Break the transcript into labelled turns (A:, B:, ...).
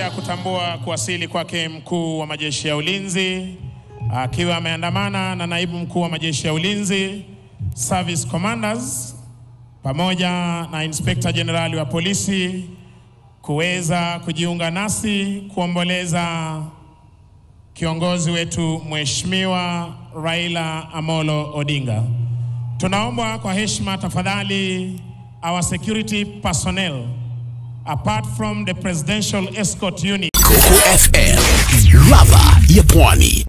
A: ya kutambua kuwasili kwake mkuu wa majeshi ya ulinzi akiwa ameandamana na naibu mkuu wa majeshi ya ulinzi, service commanders, pamoja na inspector generali wa polisi kuweza kujiunga nasi kuomboleza kiongozi wetu Mheshimiwa Raila Amolo Odinga. Tunaomba kwa heshima tafadhali our security personnel, apart from the presidential escort unit.
B: Coco FM, ladha ya Pwani.